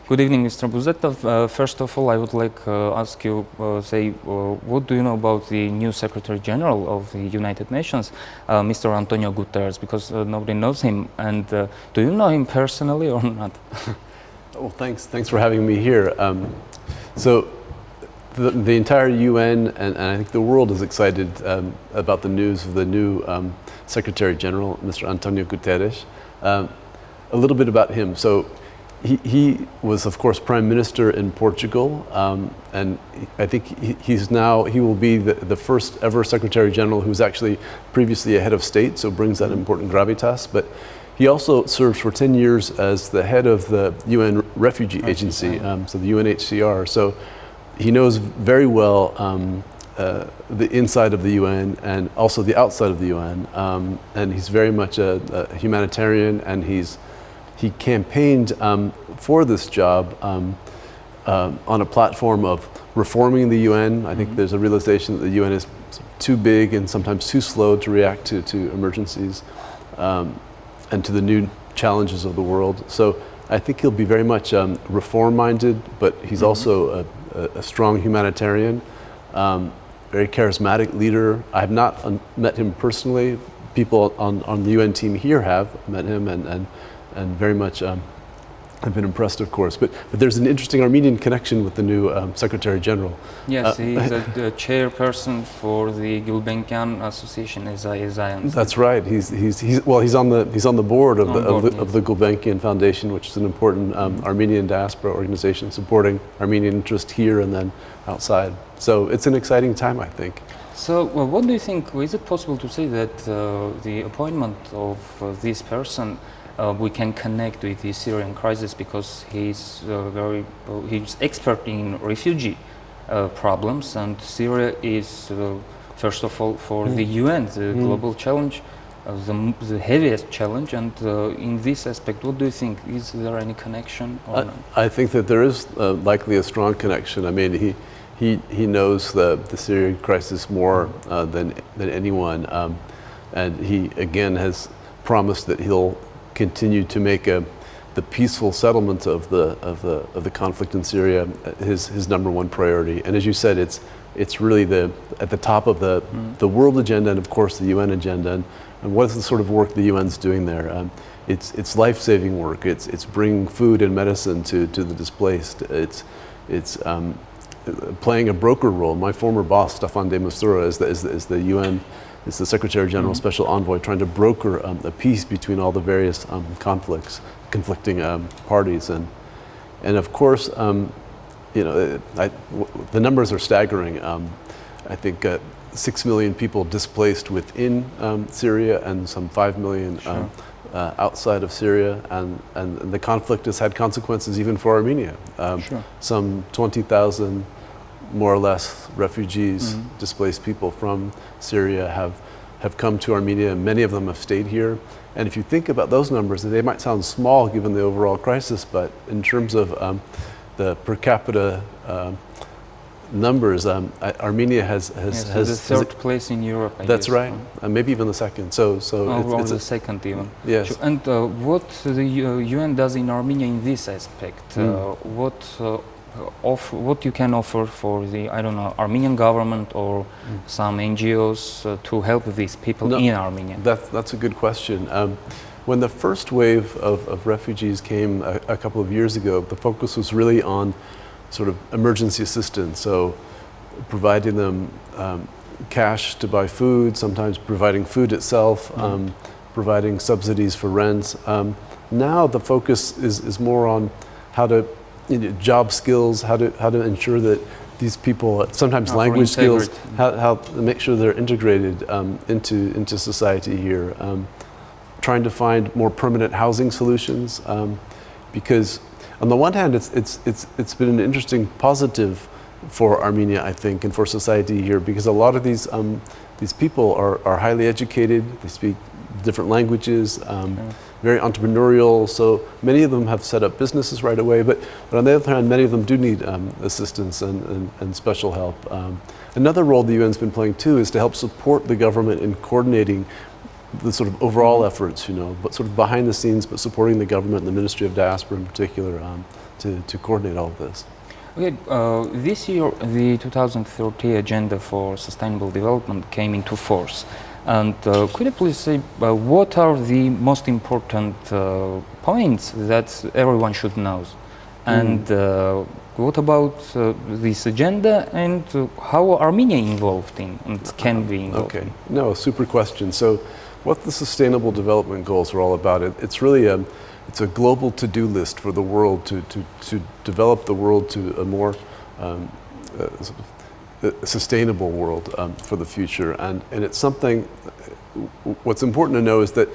Good evening, Mr. Busetto. First of all, I would like ask you, what do you know about the new Secretary General of the United Nations, Mr. Antonio Guterres? Because nobody knows him. And do you know him personally or not? Well, thanks for having me here. So the entire UN and I think the world is excited about the news of the new Secretary General, Mr. Antonio Guterres. A little bit about him. So he was, of course, Prime Minister in Portugal, and I think he will be the first ever Secretary General who's actually previously a head of state, so brings that important gravitas. But he also served for 10 years as the head of the UN Refugee Agency, so the UNHCR. So he knows very well the inside of the UN and also the outside of the UN, and he's very much a humanitarian, and he campaigned for this job on a platform of reforming the UN. I think there's a realization that the UN is too big and sometimes too slow to react to emergencies and to the new challenges of the world. So I think he'll be very much reform-minded, but he's also a strong humanitarian, very charismatic leader. I have not met him personally. People on the UN team here have met him and very much have been impressed, of course. But there's an interesting Armenian connection with the new Secretary General. Yes, he is the chairperson for the Gulbenkian Association, as I understand. That's right. He's on the board of the Gulbenkian Foundation, which is an important Armenian diaspora organization supporting Armenian interest here and then outside. So it's an exciting time, I think. So, what do you think? Is it possible to say that the appointment of this person we can connect with the Syrian crisis, because he's he's expert in refugee problems, and Syria is first of all for the UN the global challenge, the heaviest challenge. And in this aspect, what do you think? Is there any connection or not? I think that there is likely a strong connection. I mean, he knows the Syrian crisis more than anyone, and he again has promised that he'll continue to make the peaceful settlement of the conflict in Syria his number one priority. And as you said, it's really at the top of the world agenda and of course the UN agenda. And what is the sort of work the UN's doing there? It's life-saving work. It's bringing food and medicine to the displaced. It's playing a broker role. My former boss, Staffan de Mistura, is the UN. It's the Secretary General Special Envoy trying to broker a peace between all the various conflicting parties, and of course, the numbers are staggering. I think 6 million people displaced within Syria and some 5 million outside of Syria, and the conflict has had consequences even for Armenia. Some 20,000. More or less refugees, displaced people from Syria have come to Armenia. Many of them have stayed here. And if you think about those numbers, they might sound small given the overall crisis, but in terms of the per capita numbers, Armenia has the third place in Europe. That's right, maybe even the second. So it's the second even. Yes. Sure. And what the UN does in Armenia in this aspect? What you can offer for the, I don't know, Armenian government or some NGOs to help these people in Armenia? That's a good question. When the first wave of refugees came a couple of years ago, the focus was really on sort of emergency assistance, so providing them cash to buy food, sometimes providing food itself, providing subsidies for rents. Now the focus is more on how to job skills, how to ensure that these people, sometimes language skills, how to make sure they're integrated into society here. Trying to find more permanent housing solutions, because on the one hand, it's been an interesting positive for Armenia, I think, and for society here, because a lot of these people are highly educated. They speak different languages. Very entrepreneurial, so many of them have set up businesses right away, but on the other hand, many of them do need assistance and special help. Another role the UN's been playing too is to help support the government in coordinating the sort of overall efforts, but sort of behind the scenes, but supporting the government, the Ministry of Diaspora in particular, to coordinate all of this. Okay, this year the 2030 Agenda for Sustainable Development came into force. And could you please say what are the most important points that everyone should know? And what about this agenda, and how Armenia involved in and can be involved Okay, in? no, super question. So what the Sustainable Development Goals are all about, it's really it's a global to-do list for the world to develop the world to a more sustainable world for the future. And it's something, what's important to know is that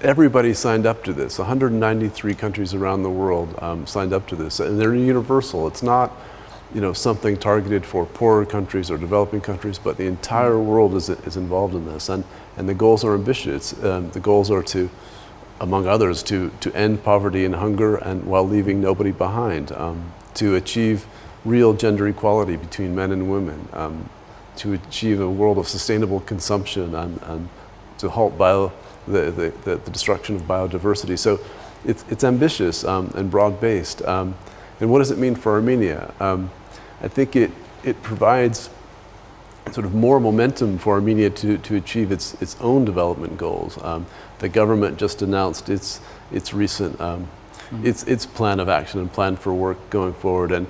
everybody signed up to this. 193 countries around the world signed up to this, and they're universal. It's not, something targeted for poorer countries or developing countries, but the entire world is involved in this. And the goals are ambitious. The goals are to, among others, to end poverty and hunger, and while leaving nobody behind, to achieve real gender equality between men and women, to achieve a world of sustainable consumption, and to halt the destruction of biodiversity. So it's ambitious and broad-based. And what does it mean for Armenia? I think it provides sort of more momentum for Armenia to achieve its own development goals. The government just announced its recent its plan of action and plan for work going forward, and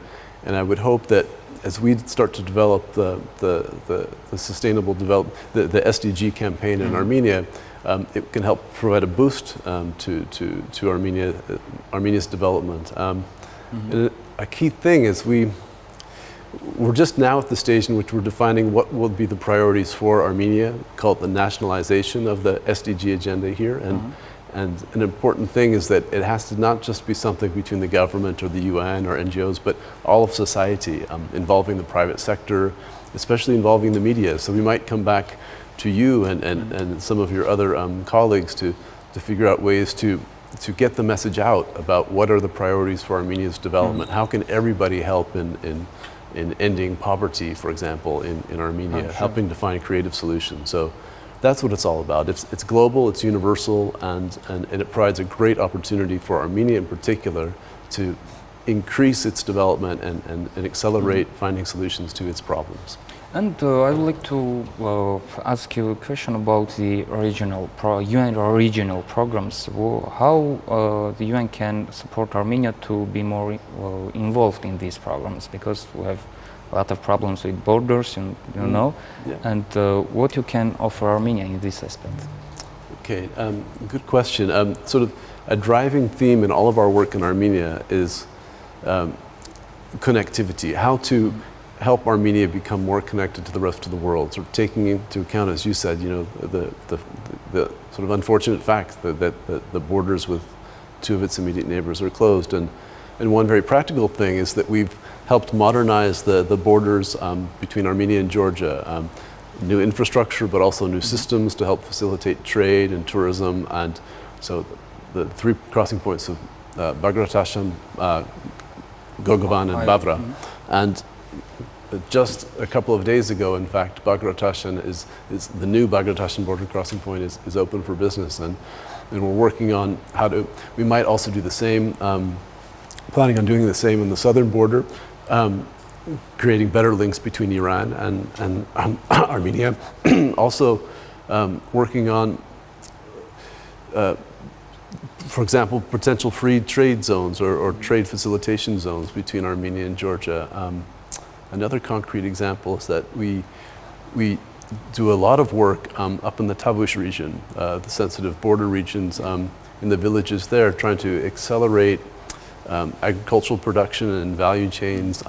I would hope that as we start to develop the sustainable development, the SDG campaign in Armenia, it can help provide a boost to Armenia's development. And a key thing is we're just now at the stage in which we're defining what will be the priorities for Armenia, called the nationalization of the SDG agenda here. And an important thing is that it has to not just be something between the government or the UN or NGOs, but all of society, involving the private sector, especially involving the media. So we might come back to you and some of your other colleagues to figure out ways to get the message out about what are the priorities for Armenia's development. How can everybody help in ending poverty, for example, in Armenia, helping to find creative solutions. So that's what it's all about. It's global, it's universal, and it provides a great opportunity for Armenia in particular to increase its development and accelerate finding solutions to its problems. And I would like to ask you a question about the UN regional programs. How the UN can support Armenia to be more involved in these programs, because we have a lot of problems with borders, and and what you can offer Armenia in this aspect. Okay, good question. Sort of a driving theme in all of our work in Armenia is connectivity. How to help Armenia become more connected to the rest of the world, sort of taking into account, as you said, the sort of unfortunate fact that the borders with two of its immediate neighbors are closed. And one very practical thing is that we've helped modernize the borders between Armenia and Georgia. New infrastructure, but also new systems to help facilitate trade and tourism. And so the three crossing points of Bagratashan, Gogovan, and Bavra. And just a couple of days ago, in fact, Bagratashan is the new Bagratashan border crossing point is open for business, and we're working on how to. We might also do the same, planning on doing the same in the southern border, creating better links between Iran and Armenia. Also, working on, for example, potential free trade zones or trade facilitation zones between Armenia and Georgia. Another concrete example is that we do a lot of work up in the Tavush region, the sensitive border regions, in the villages there, trying to accelerate agricultural production and value chains.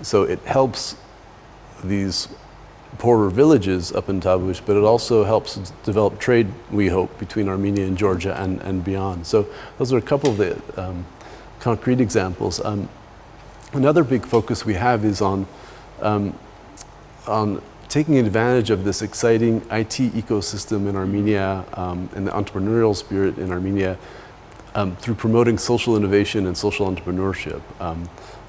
So it helps these poorer villages up in Tavush, but it also helps develop trade, we hope, between Armenia and Georgia and beyond. So those are a couple of the concrete examples. Another big focus we have is on taking advantage of this exciting IT ecosystem in Armenia and the entrepreneurial spirit in Armenia through promoting social innovation and social entrepreneurship.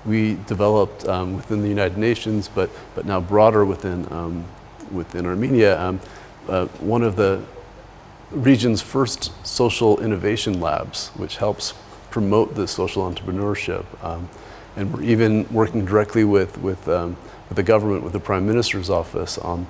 We developed within the United Nations, but now broader within Armenia, one of the region's first social innovation labs, which helps promote this social entrepreneurship. And we're even working directly with the government, with the Prime Minister's office on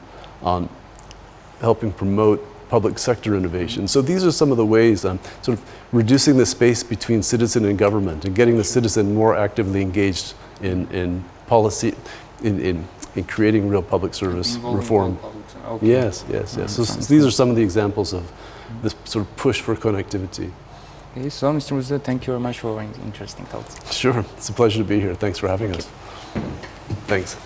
helping promote public sector innovation. So these are some of the ways, sort of reducing the space between citizen and government and getting the citizen more actively engaged in policy, in creating real public service reform. Okay. Yes. So these are some of the examples of this sort of push for connectivity. Okay, so Mr. Busetto, thank you very much for interesting thoughts. Sure, it's a pleasure to be here. Thanks for having us. You. Thanks.